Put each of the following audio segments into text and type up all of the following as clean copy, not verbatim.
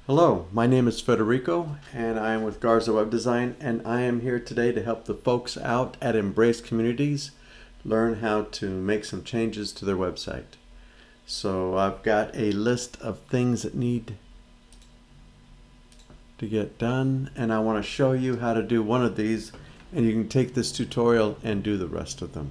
Hello, my name is Federico and I am with Garza Web Design, and I am here today to help the folks out at Embrace Communities learn how to make some changes to their website. So I've got a list of things that need to get done, and I want to show you how to do one of these, and you can take this tutorial and do the rest of them.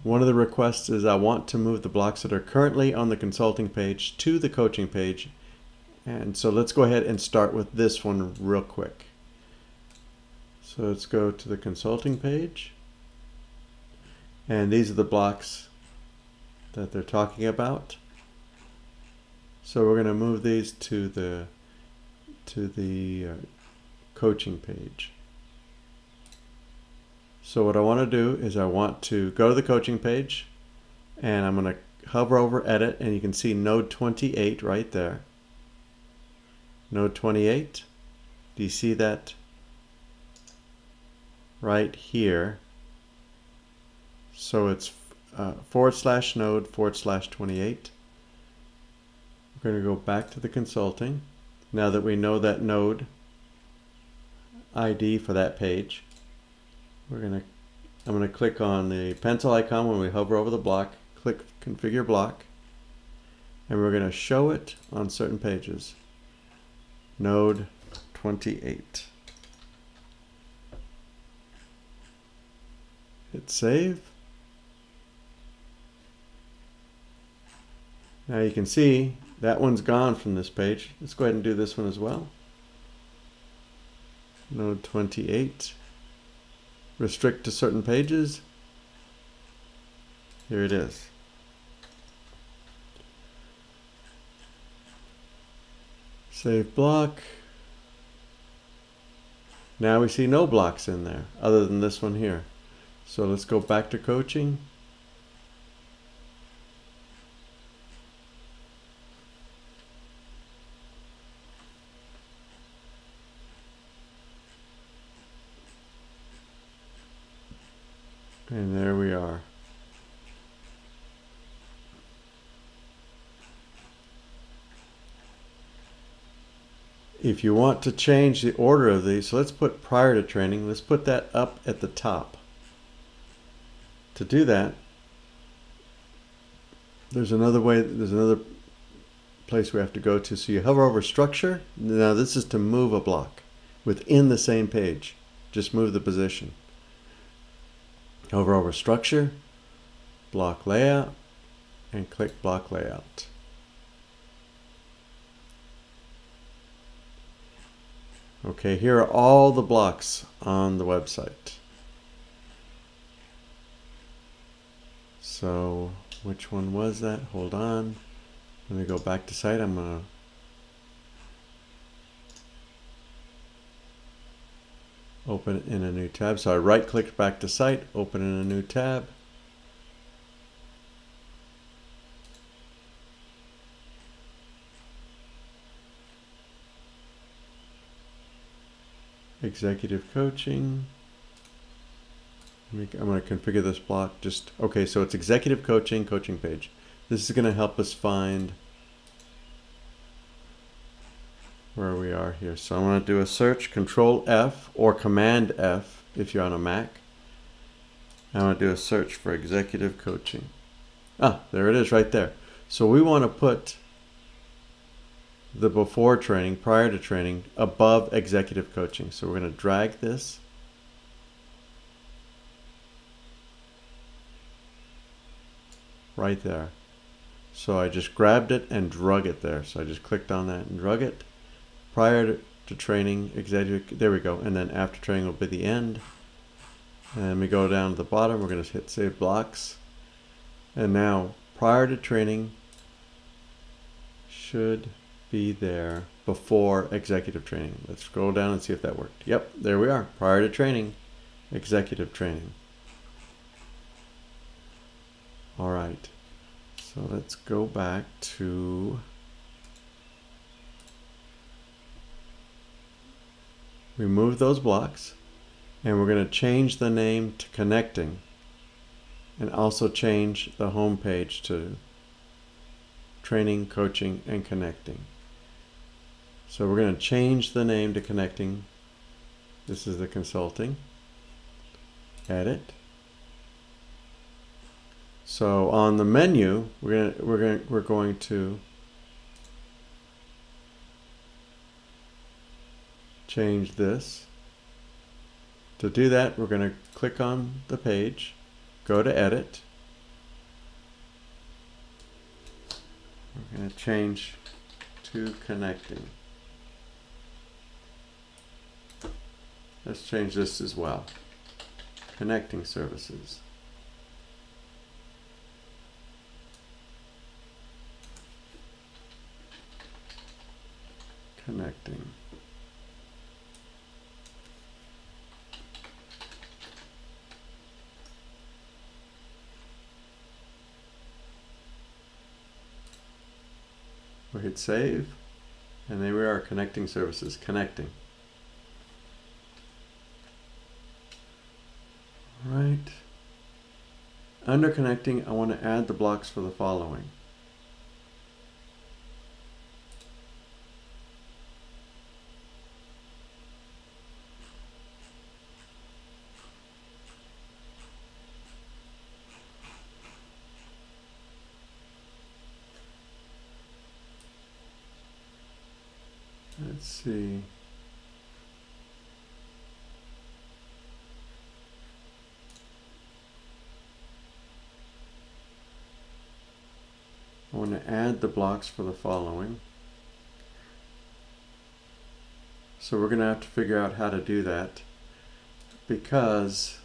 One of the requests is I want to move the blocks that are currently on the consulting page to the coaching page. And so let's go ahead and start with this one real quick. So let's go to the consulting page. And these are the blocks that they're talking about. So we're going to move these to the coaching page. So what I want to do is I want to go to the coaching page, and I'm going to hover over edit, and you can see node 28 right there. Node 28. Do you see that right here? So it's /node/28. We're going to go back to the consulting. Now that we know that node ID for that page, I'm going to click on the pencil icon when we hover over the block, click configure block, and we're going to show it on certain pages. Node 28. Hit save. Now you can see that one's gone from this page. Let's go ahead and do this one as well. Node 28. Restrict to certain pages. Here it is. Save block. Now we see no blocks in there other than this one here. So let's go back to coaching. And there we are. If you want to change the order of these, so let's put prior to training, let's put that up at the top. To do that, there's another way, there's another place we have to go to. So you hover over structure. Now this is to move a block within the same page. Just move the position. Hover over structure, block layout, and click block layout. Okay, here are all the blocks on the website. So which one was that? Hold on. Let me go back to site. I'm going to open it in a new tab. So I right clicked back to site, open in a new tab. Executive coaching. I'm going to configure this block. Okay, so it's executive coaching, coaching page. This is going to help us find where we are here. So I'm going to do a search, Control F or Command F if you're on a Mac. I'm going to do a search for executive coaching. Ah, there it is right there. So we want to put the before training, prior to training, above executive coaching. So we're going to drag this. Right there. So I just grabbed it and drug it there. So I just clicked on that and drug it. Prior to training, executive, there we go. And then after training will be the end. And we go down to the bottom, we're going to hit save blocks. And now prior to training should be there before executive training. Let's scroll down and see if that worked. Yep, there we are. Prior to training, executive training. All right. So let's go back to, remove those blocks, and we're going to change the name to connecting, and also change the home page to training, coaching, and connecting. So we're going to change the name to connecting. This is the consulting. Edit. So on the menu, we're going to change this. To do that, we're going to click on the page, go to Edit. We're going to change to connecting. Let's change this as well. Connecting services. Connecting. We hit save, and there we are, connecting services, connecting. Right. Under connecting, I want to add the blocks for the following. Let's see. I want to add the blocks for the following. So we're going to have to figure out how to do that, because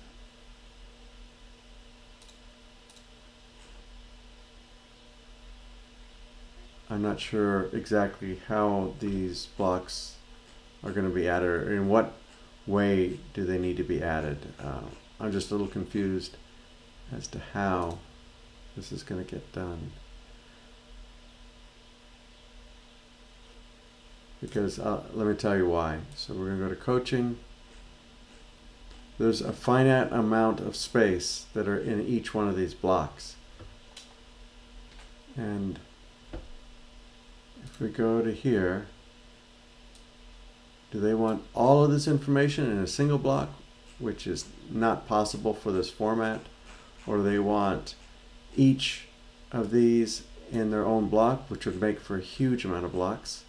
I'm not sure exactly how these blocks are going to be added, or in what way do they need to be added. I'm just a little confused as to how this is going to get done. Because let me tell you why. So we're going to go to coaching. There's a finite amount of space that are in each one of these blocks. And if we go to here, do they want all of this information in a single block, which is not possible for this format? Or do they want each of these in their own block, which would make for a huge amount of blocks?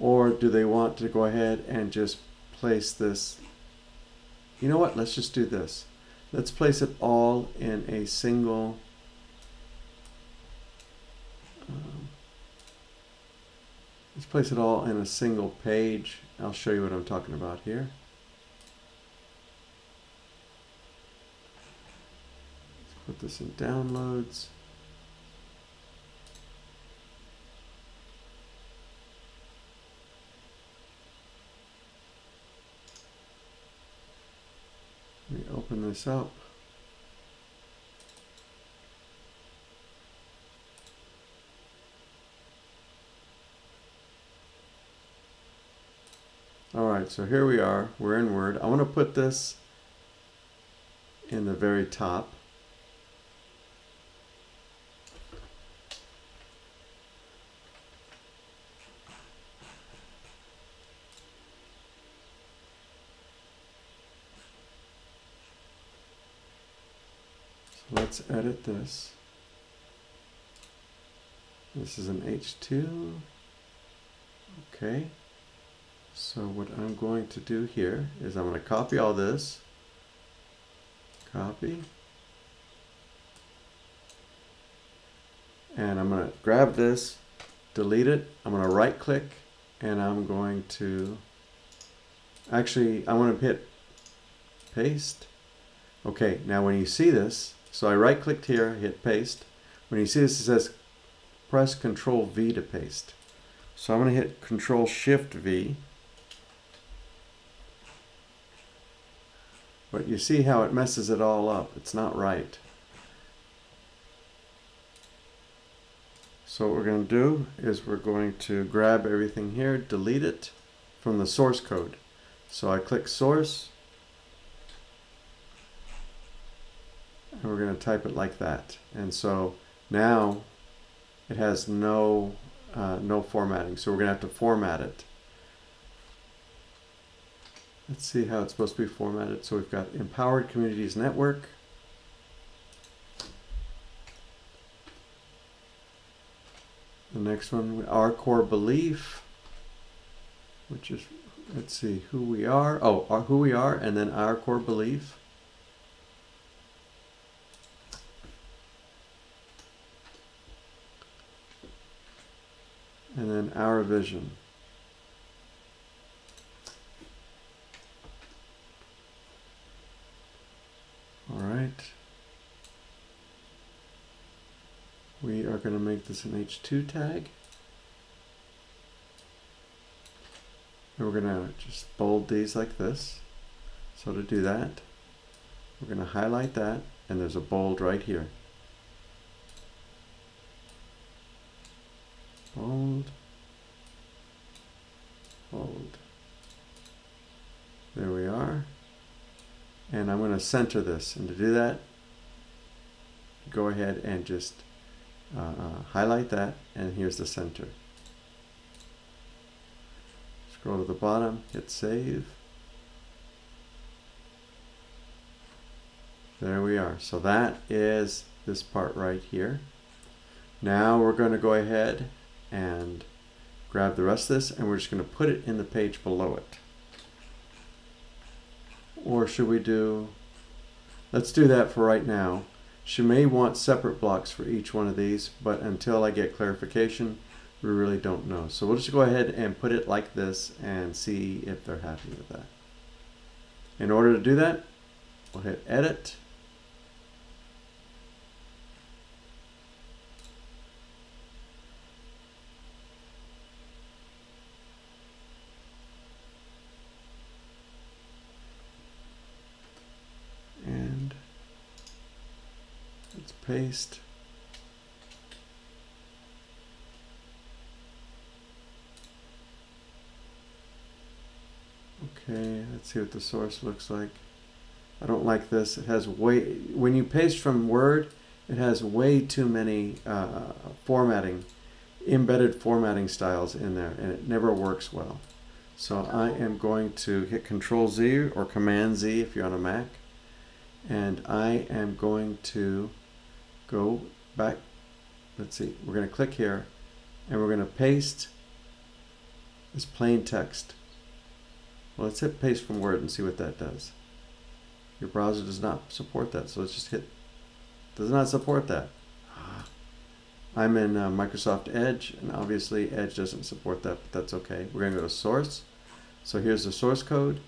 Or do they want to go ahead and just place this? You know what? Let's just do this. Let's place it all in a single let's place it all in a single page. I'll show you what I'm talking about here. Let's put this in downloads. Let me open this up. Alright, so here we are. We're in Word. I want to put this in the very top. Let's edit this. This is an H2. Okay. So what I'm going to do here is I'm going to copy all this. Copy. And I'm going to grab this, delete it. I'm going to right click, and I'm going to, actually I want to hit paste. Okay, now when you see this, so I right clicked here, hit paste. When you see this, it says press Control V to paste. So I'm going to hit Control Shift V. But you see how it messes it all up. It's not right. So what we're going to do is we're going to grab everything here, delete it from the source code. So I click source, and we're going to type it like that. And so now it has no formatting, so we're going to have to format it. Let's see how it's supposed to be formatted. So we've got Empowered Communities Network. The next one, our core belief, which is, let's see, who we are. Oh, who we are, and then our core belief. And then our vision. All right. We are going to make this an H2 tag. And we're going to just bold these like this. So to do that, we're going to highlight that, and there's a bold right here. Bold, bold. There we are. And I'm going to center this. And to do that, go ahead and just highlight that, and here's the center. Scroll to the bottom, hit save. There we are. So that is this part right here. Now we're going to go ahead and grab the rest of this, and we're just going to put it in the page below it. Or should we do, let's do that for right now. She may want separate blocks for each one of these, but until I get clarification, we really don't know. So we'll just go ahead and put it like this and see if they're happy with that. In order to do that, we'll hit edit. And let's paste. Okay, let's see what the source looks like. I don't like this. It has when you paste from Word, it has way too many embedded formatting styles in there, and it never works well. So I am going to hit Control Z or Command Z if you're on a Mac, and I am going to go back. Let's see, we're going to click here, and we're going to paste this plain text. Well, let's hit paste from Word and see what that does. Your browser does not support that, so let's just hit, does not support that. I'm in Microsoft Edge, and obviously Edge doesn't support that, but that's okay. We're going to go to source. So here's the source code,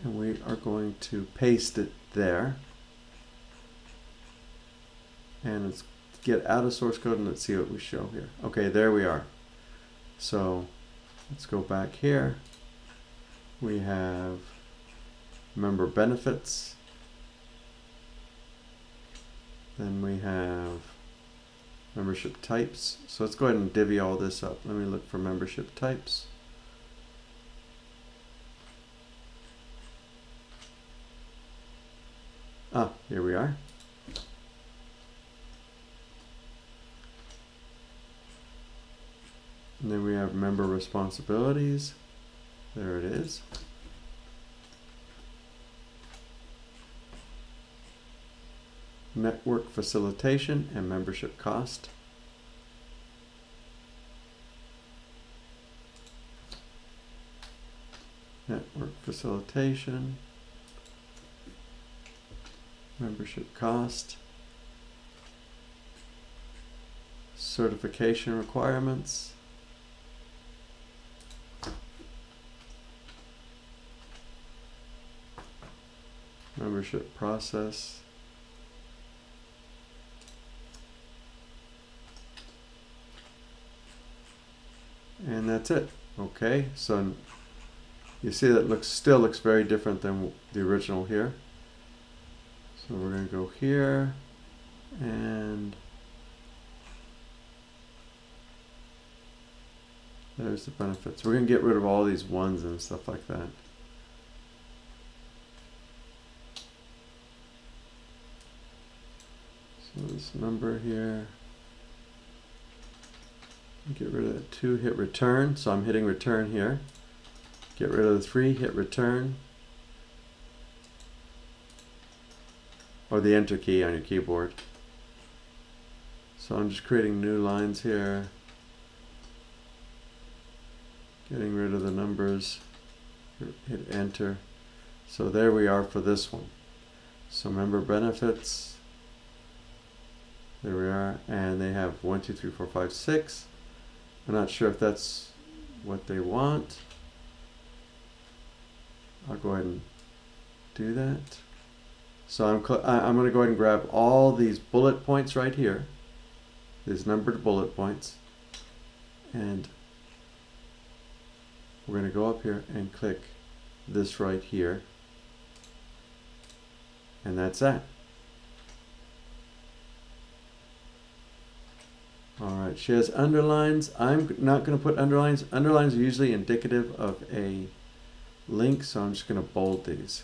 and we are going to paste it there. And let's get out of source code and let's see what we show here. Okay, there we are. So let's go back here. We have member benefits. Then we have membership types. So let's go ahead and divvy all this up. Let me look for membership types. Ah, here we are. And then we have member responsibilities. There it is. Network facilitation and membership cost. Network facilitation, membership cost, certification requirements, membership process, and that's it. Okay, so you see that still looks very different than the original here. So we're going to go here, and there's the benefits. We're going to get rid of all these ones and stuff like that. So this number here. Get rid of the 2, hit return. So I'm hitting return here. Get rid of the 3, hit return. Or the enter key on your keyboard. So I'm just creating new lines here. Getting rid of the numbers. Hit enter. So there we are for this one. So member benefits. There we are. And they have 1, 2, 3, 4, 5, 6. I'm not sure if that's what they want. I'll go ahead and do that. So I'm going to go ahead and grab all these bullet points right here. These numbered bullet points. And we're going to go up here and click this right here. And that's that. Alright, she has underlines. I'm not going to put underlines. Underlines are usually indicative of a link, so I'm just going to bold these.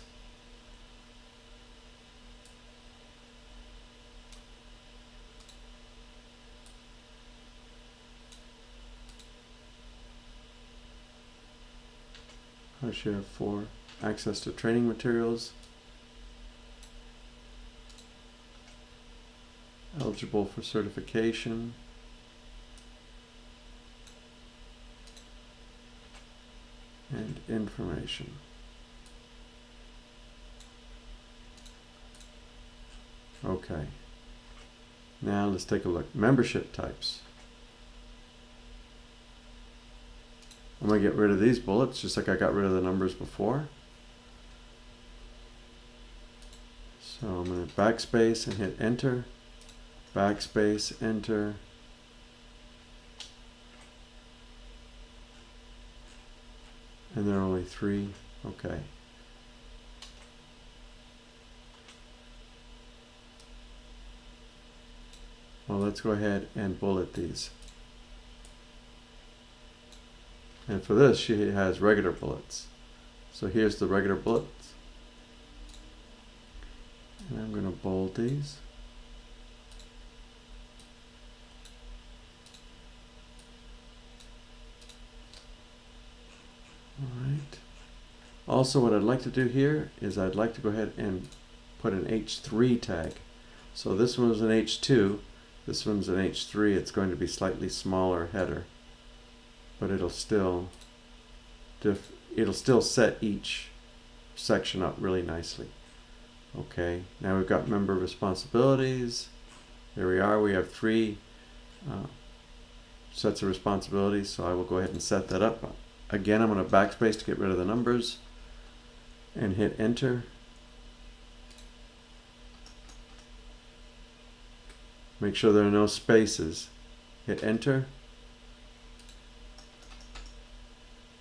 I should have 4. Access to training materials. Eligible for certification. And information. Okay. Now let's take a look. Membership types. I'm going to get rid of these bullets just like I got rid of the numbers before. So I'm going to backspace and hit enter. Backspace, enter. And there are only 3. Okay. Well, let's go ahead and bullet these. And for this, she has regular bullets. So here's the regular bullets. And I'm going to bold these. Alright. Also, what I'd like to do here is I'd like to go ahead and put an H3 tag. So this one is an H2, this one's an H3. It's going to be slightly smaller header, but it'll still set each section up really nicely. Okay, now we've got member responsibilities. There we are. We have 3 sets of responsibilities, so I will go ahead and set that up. Again, I'm going to backspace to get rid of the numbers and hit enter. Make sure there are no spaces. Hit enter.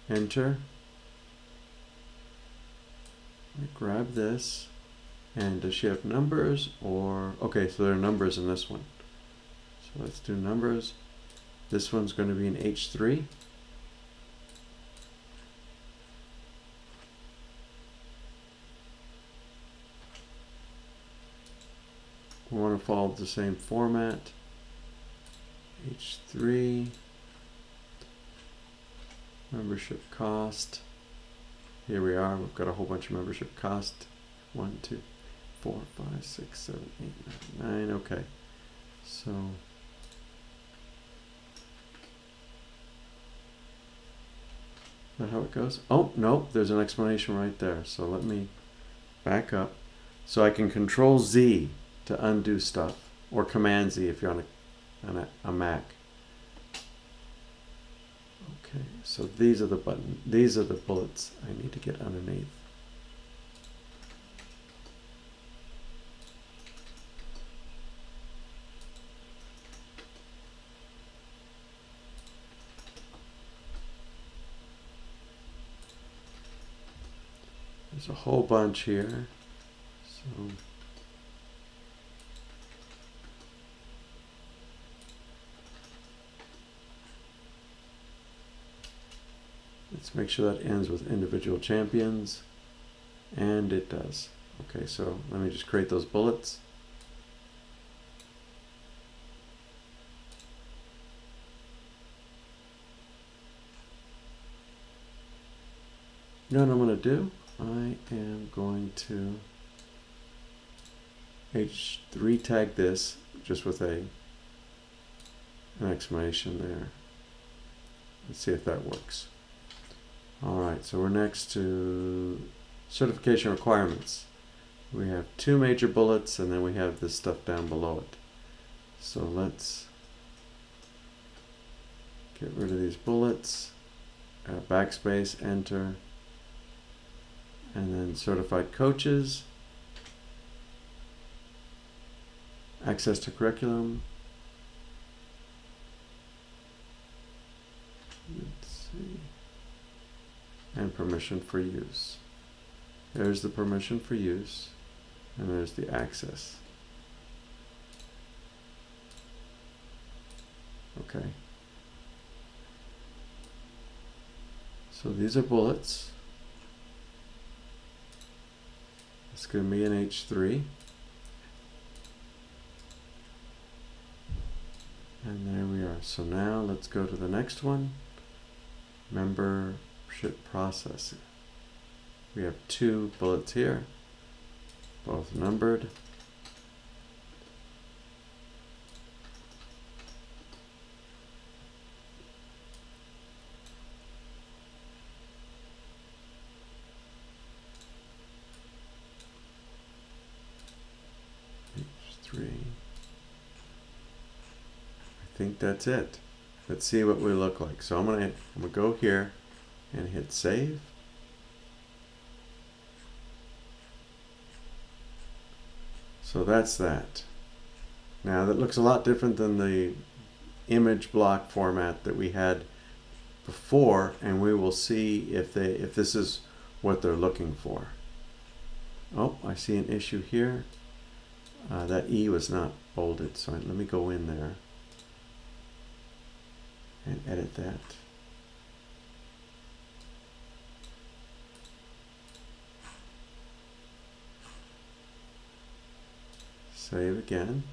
Enter. Grab this. And does she have numbers or... Okay, so there are numbers in this one. So let's do numbers. This one's going to be an H3. We want to follow the same format. H3. Membership cost. Here we are. We've got a whole bunch of membership cost. 1, 2, 4, 5, 6, 7, 8, 9, 9. Okay. So is that how it goes? Oh, no, there's an explanation right there. So let me back up. So I can Control Z to undo stuff, or Command Z if you're on a Mac. Okay, so these are the these are the bullets I need to get underneath. There's a whole bunch here. So let's make sure that ends with individual champions, and it does. Okay, so let me just create those bullets. You know what I'm going to do? I am going to H3 tag this just with an exclamation there. Let's see if that works. Alright, so we're next to certification requirements. We have two major bullets and then we have this stuff down below it. So let's get rid of these bullets, backspace, enter, and then certified coaches, access to curriculum. Let's see. And permission for use. There's the permission for use, and there's the access. Okay. So these are bullets. It's going to be an H3. And there we are. So now let's go to the next one. Membership process. We have two bullets here, both numbered. H3. I think that's it. Let's see what we look like. So I'm gonna go here and hit save. So that's that. Now that looks a lot different than the image block format that we had before, and we will see if this is what they're looking for. Oh, I see an issue here. That E was not bolded, so let me go in there and edit that. Save again.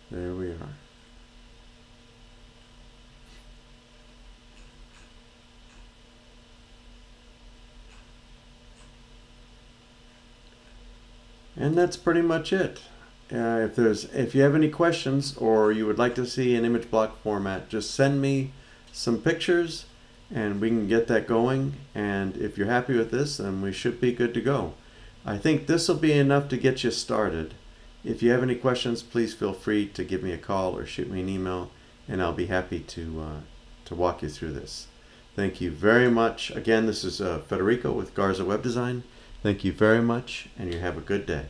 There we are. And that's pretty much it. If you have any questions or you would like to see an image block format, just send me some pictures and we can get that going. And if you're happy with this, then we should be good to go. I think this will be enough to get you started. If you have any questions, please feel free to give me a call or shoot me an email, and I'll be happy to walk you through this. Thank you very much. Again, this is Federico with Garza Web Design. Thank you very much, and you have a good day.